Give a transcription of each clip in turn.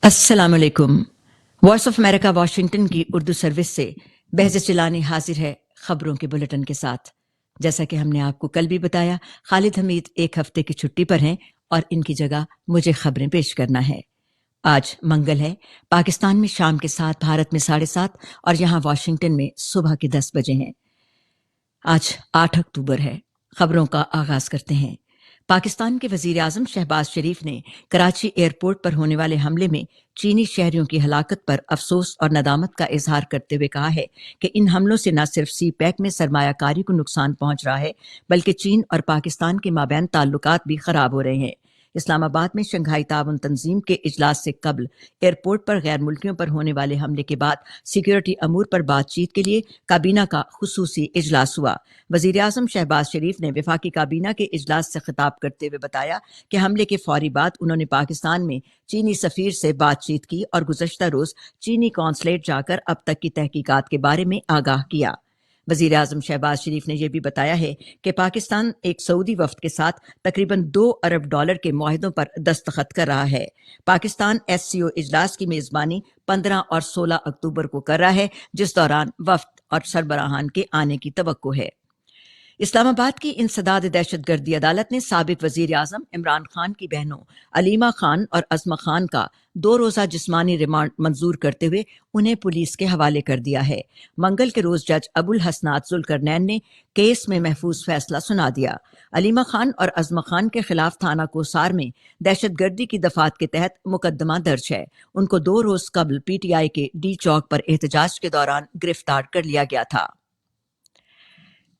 अस्सलाम वालेकुम। Voice of America Washington की उर्दू सर्विस से बहज़त जिलानी हाजिर है खबरों के बुलेटिन के साथ। जैसा कि हमने आपको कल भी बताया, खालिद हमीद एक हफ्ते की छुट्टी पर हैं और इनकी जगह मुझे खबरें पेश करना है। आज मंगल है, पाकिस्तान में शाम के 7, भारत में 7:30 और यहाँ वाशिंगटन में सुबह के 10 बजे हैं। आज 8 अक्टूबर है। खबरों का आगाज करते हैं। पाकिस्तान के वजीर आजम शहबाज शरीफ ने कराची एयरपोर्ट पर होने वाले हमले में चीनी शहरियों की हलाकत पर अफसोस और नदामत का इजहार करते हुए कहा है कि इन हमलों से न सिर्फ सी पैक में सरमायाकारी को नुकसान पहुंच रहा है, बल्कि चीन और पाकिस्तान के माबैन ताल्लुकात भी खराब हो रहे हैं। इस्लामाबाद में शंघाई ताउन तंजीम के इजलास से कबल एयरपोर्ट पर गैर मुल्कियों पर होने वाले हमले के बाद सिक्योरिटी अमूर पर बातचीत के लिए काबीना का खुसूसी इजलास हुआ। वजीर आजम शहबाज शरीफ ने वफाकी काबीना के इजलास से खिताब करते हुए बताया कि हमले के फौरी बाद उन्होंने पाकिस्तान में चीनी सफीर से बातचीत की और गुज़श्ता रोज चीनी कॉन्सुलेट जाकर अब तक की तहकीकात के बारे में आगाह किया। वजीर आजम शहबाज शरीफ ने यह भी बताया है कि पाकिस्तान एक सऊदी वफ्द के साथ तकरीबन $2 अरब के मुआहदों पर दस्तखत कर रहा है। पाकिस्तान SCO इजलास की मेजबानी 15 और 16 अक्टूबर को कर रहा है, जिस दौरान वफ्द और सरबराहान के आने की तवक्को है। इस्लामाबाद की इंसदाद दहशतगर्दी अदालत ने साबिक वजीर आजम इमरान खान की बहनों अलीमा खान और अज़मा खान का 2 रोज़ा जिस्मानी रिमांड मंजूर करते हुए उन्हें पुलिस के हवाले कर दिया है। मंगल के रोज जज अबुल हसनात जुल्करनैन ने केस में महफूज फैसला सुना दिया। अलीमा खान और अज़मा खान के खिलाफ थाना कोसार में दहशतगर्दी की दफात के तहत मुकदमा दर्ज है। उनको 2 रोज कबल PTI के डी चौक पर एहतजाज के दौरान गिरफ्तार कर लिया गया था।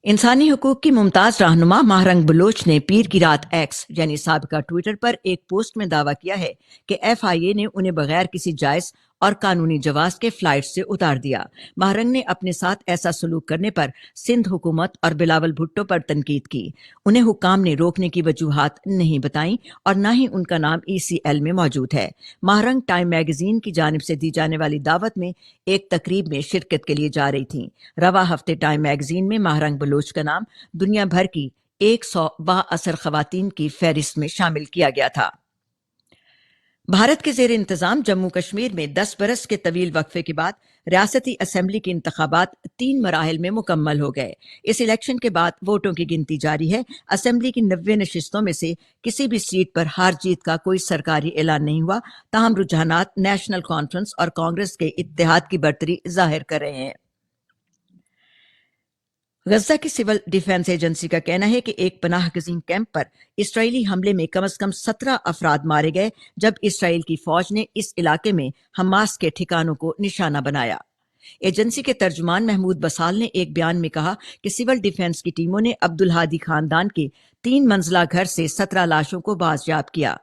इंसानी हुकूक की मुमताज रहनुमा महरंग बलोच ने पीर की रात एक्स यानी साबिका ट्विटर पर एक पोस्ट में दावा किया है कि FIA ने उन्हें बगैर किसी जायज और कानूनी जवाज के फ्लाइट से उतार दिया। महरंग ने अपने साथ ऐसा सलूक करने पर सिंध हुकूमत और बिलावल भुट्टो पर तनकीद की। उन्हें हुकाम ने रोकने की वजूहात नहीं बताई और न ही उनका नाम ECL में मौजूद है। महरंग टाइम मैगजीन की जानिब से दी जाने वाली दावत में एक तकरीब में शिरकत के लिए जा रही थी। रवा हफ्ते टाइम मैगजीन में महरंग बलोच का नाम दुनिया भर की 100 बाअसर खवातीन की फहरिस्त में शामिल किया गया था। भारत के जेर इंतजाम जम्मू कश्मीर में 10 बरस के तवील वक्फे के बाद रियासती असेंबली के इंतखाबात 3 मराहिल में मुकम्मल हो गए। इस इलेक्शन के बाद वोटों की गिनती जारी है। असेंबली की 90 नशिस्तों में से किसी भी सीट पर हार जीत का कोई सरकारी ऐलान नहीं हुआ। ताहम रुझानात नेशनल कॉन्फ्रेंस और कांग्रेस के इत्तेहाद की बरतरी जाहिर कर रहे हैं। गजा की सिविल डिफेंस एजेंसी का कहना है कि एक पनाह गजीन कैंप पर इसराइली हमले में कम से कम 17 अफराद मारे गए, जब इसराइल की फौज ने इस इलाके में हमास के ठिकानों को निशाना बनाया। एजेंसी के तर्जुमान महमूद बसाल ने एक बयान में कहा कि सिविल डिफेंस की टीमों ने अब्दुल हादी खानदान के 3 मंजिला घर से 17 लाशों को बाजियाब किया।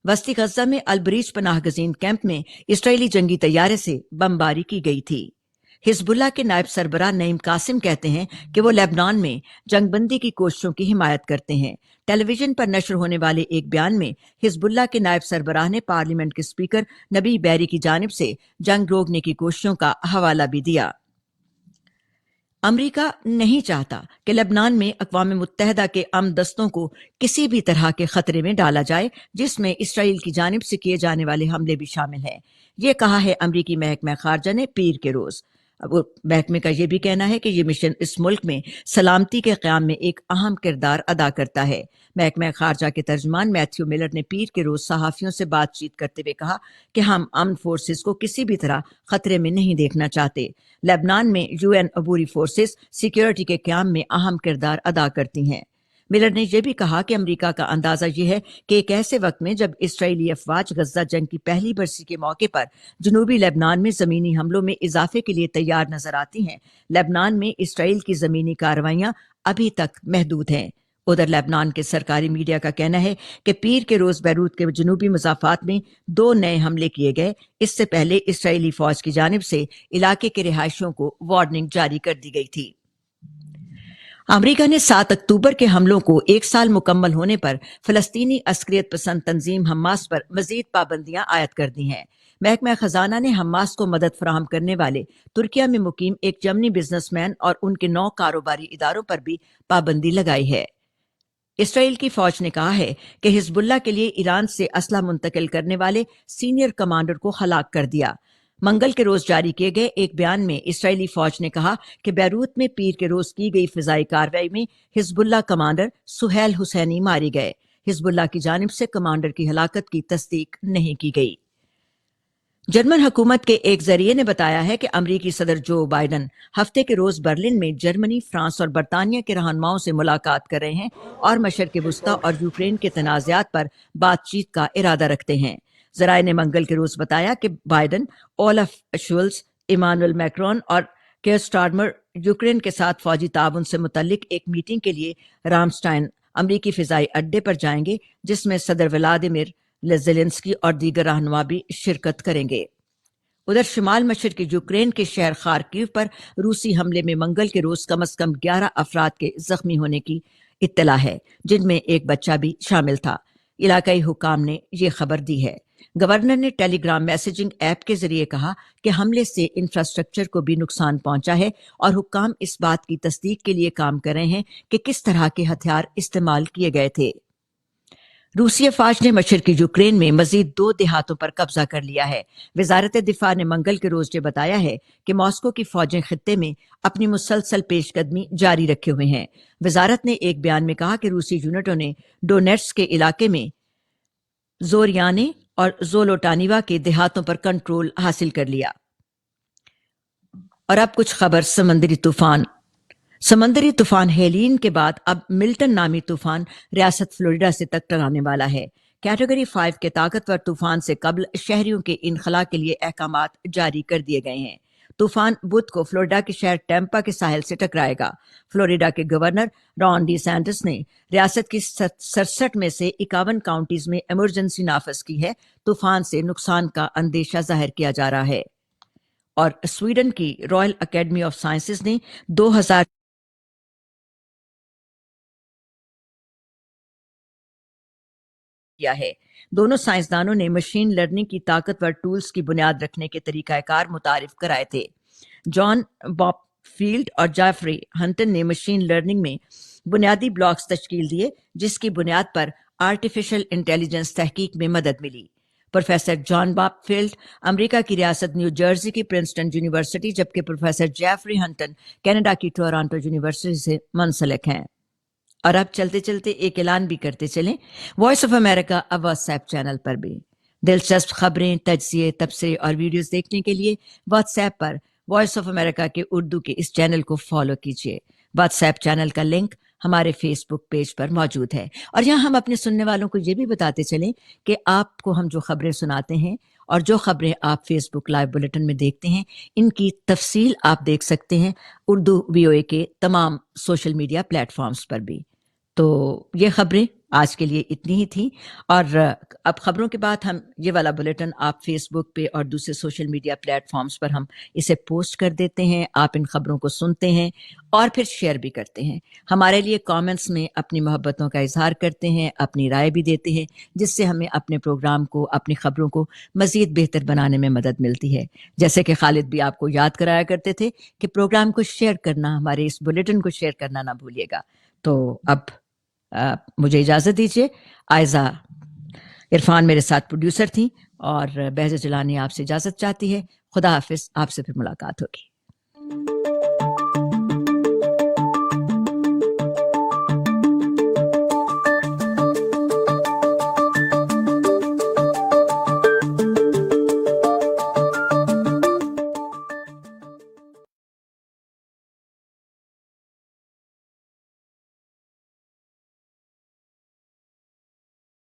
वस्ती गजा में अलबरीज पनाह गजीन कैंप में इसराइली जंगी तैयारे से बमबारी की गई थी। हिजबुल्लाह के नायब सरबराह नईम कासिम कहते हैं कि वो लेबनान में जंगबंदी की कोशिशों की हिमायत करते हैं। टेलीविजन पर नशर होने वाले एक बयान में हिजबुल्लाह के नायब सरबराह ने पार्लियामेंट के स्पीकर नबी बैरी की जानिब से जंग रोकने की कोशिशों का हवाला भी दिया। अमरीका नहीं चाहता कि लेबनान में अक़वाम मुत्तहदा के अमन दस्तों को किसी भी तरह के खतरे में डाला जाए, जिसमें इसराइल की जानिब से किए जाने वाले हमले भी शामिल हैं। ये कहा है अमरीकी महकमा खारजा ने पीर के रोज। अब महकमे का यह भी कहना है कि यह मिशन इस मुल्क में सलामती के क़याम में एक अहम किरदार अदा करता है। महकमा खारजा के तर्जुमान मैथ्यू मिलर ने पीर के रोज सहाफ़ियों से बातचीत करते हुए कहा कि हम अमन फोर्सेस को किसी भी तरह खतरे में नहीं देखना चाहते। लेबनान में UN अबूरी फोर्सेस सिक्योरिटी के क़याम में अहम किरदार अदा करती हैं। मिलर ने यह भी कहा कि अमेरिका का अंदाजा यह है कि एक ऐसे वक्त में जब इसराइली अफवाज गजा जंग की पहली बरसी के मौके पर जनूबी लेबनान में जमीनी हमलों में इजाफे के लिए तैयार नजर आती हैं, लेबनान में इसराइल की जमीनी कार्रवाइयां अभी तक महदूद हैं। उधर लेबनान के सरकारी मीडिया का कहना है कि पीर के रोज बैरूत के जनूबी मज़ाफ़ात में 2 नए हमले किए गए। इससे पहले इसराइली फौज की जानिब से इलाके के रिहायशियों को वार्निंग जारी कर दी गई थी। अमेरिका ने 7 अक्टूबर के हमलों को 1 साल मुकम्मल होने पर फलस्तीनी अस्करियत पसंद तंजीम हमास पर मजीद पाबंदियां आयद कर दी हैं। महकमा खजाना ने हमास को मदद फराहम करने वाले तुर्किया में मुकीम एक यमनी बिजनेसमैन और उनके 9 कारोबारी इदारों पर भी पाबंदी लगाई है। اسرائیل کی فوج نے کہا ہے کہ حزب اللہ کے لیے ایران سے اسلحہ منتقل کرنے والے سینئر کمانڈر کو ہلاک کر دیا۔ منگل کے روز جاری کیے گئے ایک بیان میں اسرائیلی فوج نے کہا کہ بیروت میں پیر کے روز کی گئی فضائی کارروائی میں حزب اللہ کمانڈر سہیل حسینی ماری گئے۔ حزب اللہ کی جانب سے کمانڈر کی ہلاکت کی تصدیق نہیں کی گئی۔ جرمن حکومت کے ایک ذریعے نے بتایا ہے کہ امریکی صدر جو بائیڈن ہفتے کے روز برلن میں جرمنی، فرانس اور برطانیہ کے رہنماؤں سے ملاقات کر رہے ہیں اور مشرق وسطیٰ اور یوکرین کے تنازعات پر بات چیت کا ارادہ رکھتے ہیں۔ ذرائع نے منگل کے روز بتایا کہ Biden, Olaf Scholz, Emmanuel Macron اور کیئر سٹارمر یوکرین کے ساتھ فوجی تعاون سے متعلق ایک میٹنگ کے لیے رامسٹائن امریکی فضائی اڈے پر جائیں گے، جس میں صدر ولادیمیر زیلنسکی اور دیگر رہنما بھی شرکت کریں گے۔ ادھر شمال مشرقی یوکرین کے شہر خارکیو پر روسی حملے میں منگل کے روز کم از کم 11 افراد کے زخمی ہونے کی اطلاع ہے، جن میں ایک بچہ بھی شامل تھا۔ علاقائی حکام نے یہ خبر دی ہے۔ گورنر نے ٹیلی گرام میسیجنگ ایپ کے ذریعے کہا کہ حملے سے انفراسٹرکچر کو بھی نقصان پہنچا ہے اور حکام اس بات کی تصدیق کے لیے کام کر رہے ہیں کہ کس طرح کے ہتھیار استعمال کیے گئے تھے۔ روسی افواج نے مشرقی یوکرین میں مزید 2 دیہاتوں پر قبضہ کر لیا ہے۔ وزارت دفاع نے منگل کے روز یہ بتایا ہے کہ ماسکو کی فوجیں خطے میں اپنی مسلسل پیش قدمی جاری رکھے ہوئے ہیں۔ وزارت نے ایک بیان میں کہا کہ روسی یونٹوں نے ڈونیٹس کے علاقے میں زوریانے اور زولوٹانیوا کے دیہاتوں پر کنٹرول حاصل کر لیا۔ اور اب کچھ خبر سمندری طوفان ہیلین کے بعد اب ملٹن نامی طوفان ریاست فلوریڈا سے ٹکرانے والا ہے۔ کیٹیگری 5 کے طاقتور طوفان سے قبل شہریوں کے انخلاء کے لیے احکامات جاری کر دیے گئے ہیں۔ طوفان بدھ کو فلوریڈا کے شہر ٹیمپا کے ساحل سے ٹکرائے گا۔ فلوریڈا کے گورنر ران ڈی سینٹس نے ریاست کی 67 میں سے 51 کاؤنٹیز میں ایمرجنسی نافذ کی ہے۔ طوفان سے نقصان کا اندیشہ ظاہر کیا جا رہا ہے۔ اور سویڈن کی رائل اکیڈمی آف سائنسز نے 2000 کیا ہے۔ دونوں سائنسدانوں نے مشین لرننگ کی طاقتور ٹولز کی بنیاد رکھنے کے طریقہ کار متعارف کرائے تھے۔ جان باپ فیلڈ اور جیفری ہنٹن نے مشین لرننگ میں بنیادی بلاکس تشکیل دیے، جس کی بنیاد پر آرٹیفیشل انٹیلیجنس تحقیق میں مدد ملی۔ پروفیسر جان باپ فیلڈ امریکہ کی ریاست نیو جرسی کی پرنسٹن یونیورسٹی، جبکہ پروفیسر جیفری ہنٹن کینیڈا کی ٹورانٹو یونیورسٹی سے منسلک ہیں۔ اور اب چلتے چلتے ایک اعلان بھی کرتے چلیں۔ وائس آف امریکہ اب واٹس ایپ چینل پر بھی دلچسپ خبریں، تجزیے، تبصرے اور ویڈیوز دیکھنے کے لیے واٹس ایپ پر وائس آف امریکہ کے اردو کے اس چینل کو فالو کیجیے۔ واٹس ایپ چینل کا لنک ہمارے فیس بک پیج پر موجود ہے۔ اور یہاں ہم اپنے سننے والوں کو یہ بھی بتاتے چلیں کہ آپ کو ہم جو خبریں سناتے ہیں اور جو خبریں آپ فیس بک لائیو بلیٹن میں دیکھتے ہیں، ان کی تفصیل آپ دیکھ سکتے ہیں اردو VOA کے تمام سوشل میڈیا پلیٹ فارمز پر بھی۔ تو یہ خبریں آج کے لیے اتنی ہی تھیں، اور اب خبروں کے بعد ہم یہ والا بلیٹن آپ فیس بک پہ اور دوسرے سوشل میڈیا پلیٹ فارمز پر ہم اسے پوسٹ کر دیتے ہیں۔ آپ ان خبروں کو سنتے ہیں اور پھر شیئر بھی کرتے ہیں، ہمارے لیے کامنٹس میں اپنی محبتوں کا اظہار کرتے ہیں، اپنی رائے بھی دیتے ہیں، جس سے ہمیں اپنے پروگرام کو، اپنی خبروں کو مزید بہتر بنانے میں مدد ملتی ہے۔ جیسے کہ خالد بھی آپ کو یاد کرایا کرتے تھے کہ پروگرام کو شیئر کرنا، ہمارے اس بلیٹن کو شیئر کرنا نہ بھولیے گا۔ تو اب مجھے اجازت دیجیے۔ عائزہ عرفان میرے ساتھ پروڈیوسر تھیں، اور بہجت جیلانی آپ سے اجازت چاہتی ہے۔ خدا حافظ، آپ سے پھر ملاقات ہوگی۔